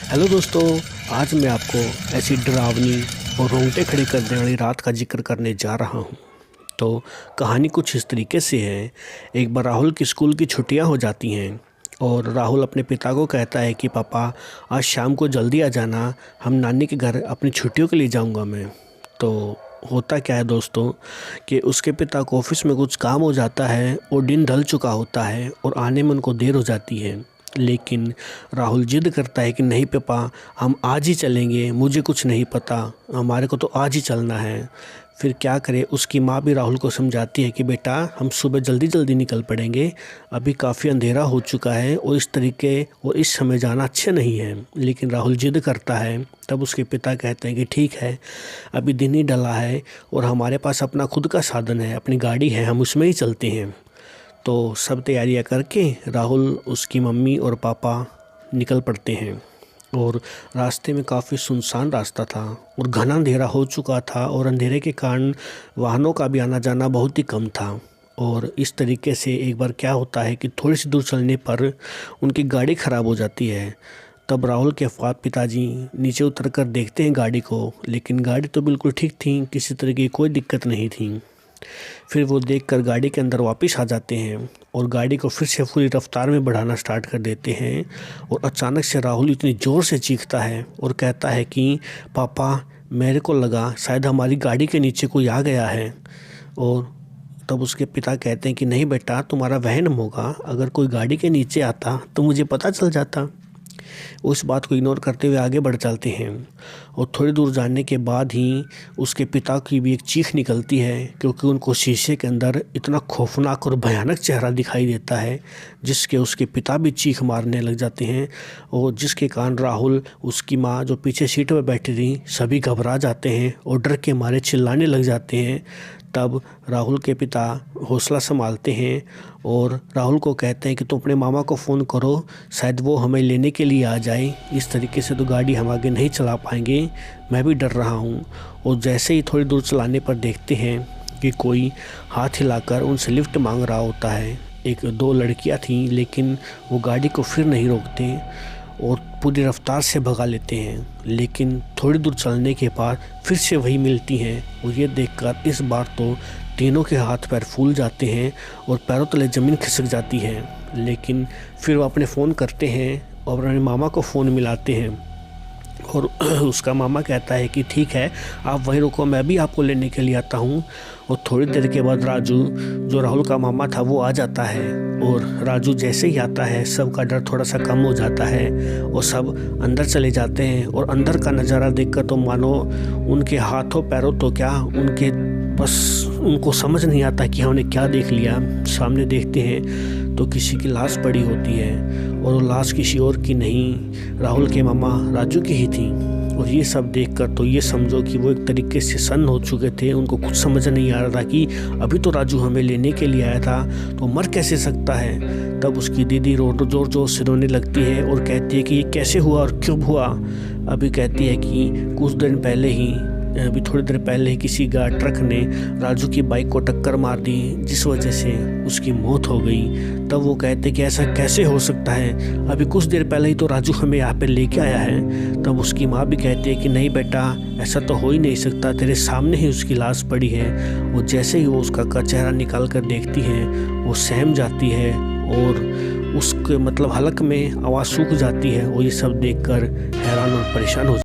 Hello दोस्तों, आज मैं आपको ऐसी डरावनी और रोंगटे खड़े कर देने वाली रात का जिक्र करने जा रहा हूँ। तो कहानी कुछ इस तरीके से है। एक बार राहुल की स्कूल की छुट्टियाँ हो जाती हैं और राहुल अपने पिता को कहता है कि पापा आज शाम को जल्दी आ जाना, हम नानी के घर अपनी छुट्टियों के लिए जाऊँगा मैं। तो होता क्या है दोस्तों कि उसके पिता को ऑफिस में कुछ काम हो जाता है और दिन ढल चुका होता है और आने में उनको देर हो जाती है। लेकिन राहुल जिद करता है कि नहीं पापा, हम आज ही चलेंगे, मुझे कुछ नहीं पता, हमारे को तो आज ही चलना है। फिर क्या करे, उसकी माँ भी राहुल को समझाती है कि बेटा हम सुबह जल्दी जल्दी निकल पड़ेंगे, अभी काफ़ी अंधेरा हो चुका है और इस तरीके और इस समय जाना अच्छा नहीं है। लेकिन राहुल जिद करता है। तब उसके पिता कहते हैं कि ठीक है, अभी दिन ही डला है और हमारे पास अपना खुद का साधन है, अपनी गाड़ी है, हम उसमें ही चलते हैं। तो सब तैयारियां करके राहुल, उसकी मम्मी और पापा निकल पड़ते हैं और रास्ते में काफ़ी सुनसान रास्ता था और घना अंधेरा हो चुका था और अंधेरे के कारण वाहनों का भी आना जाना बहुत ही कम था। और इस तरीके से एक बार क्या होता है कि थोड़ी सी दूर चलने पर उनकी गाड़ी ख़राब हो जाती है। तब राहुल के पिताजी नीचे उतर कर देखते हैं गाड़ी को, लेकिन गाड़ी तो बिल्कुल ठीक थी, किसी तरह की कोई दिक्कत नहीं थी। फिर वो देखकर गाड़ी के अंदर वापस आ जाते हैं और गाड़ी को फिर से पूरी रफ्तार में बढ़ाना स्टार्ट कर देते हैं। और अचानक से राहुल इतनी ज़ोर से चीखता है और कहता है कि पापा, मेरे को लगा शायद हमारी गाड़ी के नीचे कोई आ गया है। और तब उसके पिता कहते हैं कि नहीं बेटा, तुम्हारा वहम होगा, अगर कोई गाड़ी के नीचे आता तो मुझे पता चल जाता। उस बात को इग्नोर करते हुए आगे बढ़ चलते हैं और थोड़ी दूर जाने के बाद ही उसके पिता की भी एक चीख निकलती है, क्योंकि उनको शीशे के अंदर इतना खौफनाक और भयानक चेहरा दिखाई देता है जिसके उसके पिता भी चीख मारने लग जाते हैं। और जिसके कारण राहुल, उसकी माँ जो पीछे सीट पर बैठी थी, सभी घबरा जाते हैं और डर के मारे चिल्लाने लग जाते हैं। तब राहुल के पिता हौसला संभालते हैं और राहुल को कहते हैं कि तुम अपने मामा को फ़ोन करो, शायद वो हमें लेने के लिए आ जाए, इस तरीके से तो गाड़ी हम आगे नहीं चला पाएंगे, मैं भी डर रहा हूँ। और जैसे ही थोड़ी दूर चलाने पर देखते हैं कि कोई हाथ हिलाकर उनसे लिफ्ट मांग रहा होता है। एक दो लड़कियाँ थीं, लेकिन वो गाड़ी को फिर नहीं रोकते और पूरी रफ्तार से भगा लेते हैं। लेकिन थोड़ी दूर चलने के बाद फिर से वही मिलती हैं और ये देखकर इस बार तो तीनों के हाथ पैर फूल जाते हैं और पैरों तले ज़मीन खिसक जाती है। लेकिन फिर वो अपने फ़ोन करते हैं और अपने मामा को फ़ोन मिलाते हैं और उसका मामा कहता है कि ठीक है, आप वहीं रुको, मैं भी आपको लेने के लिए आता हूँ। और थोड़ी देर के बाद राजू, जो राहुल का मामा था, वो आ जाता है और राजू जैसे ही आता है सबका डर थोड़ा सा कम हो जाता है और सब अंदर चले जाते हैं। और अंदर का नज़ारा देखकर तो मानो उनके हाथों पैरों तो क्या, उनके बस उनको समझ नहीं आता कि हमने क्या देख लिया। सामने देखते हैं तो किसी की लाश पड़ी होती है और वो लाश किसी और की नहीं, राहुल के मामा राजू की ही थी। और ये सब देखकर तो ये समझो कि वो एक तरीके से सन्न हो चुके थे। उनको कुछ समझ नहीं आ रहा था कि अभी तो राजू हमें लेने के लिए आया था, तो मर कैसे सकता है। तब उसकी दीदी जोर जोर से रोने लगती है और कहती है कि ये कैसे हुआ और क्यों हुआ। अभी कहती है कि कुछ दिन पहले ही, अभी थोड़ी देर पहले ही किसी ट्रक ने राजू की बाइक को टक्कर मार दी, जिस वजह से उसकी मौत हो गई। तब वो कहते कि ऐसा कैसे हो सकता है, अभी कुछ देर पहले ही तो राजू हमें यहाँ पे लेके आया है। तब उसकी माँ भी कहती है कि नहीं बेटा, ऐसा तो हो ही नहीं सकता, तेरे सामने ही उसकी लाश पड़ी है। और जैसे ही वो उसका चेहरा निकाल कर देखती है, वो सहम जाती है और उसके हलक में आवाज़ सूख जाती है। और ये सब देखकर हैरान और परेशान हो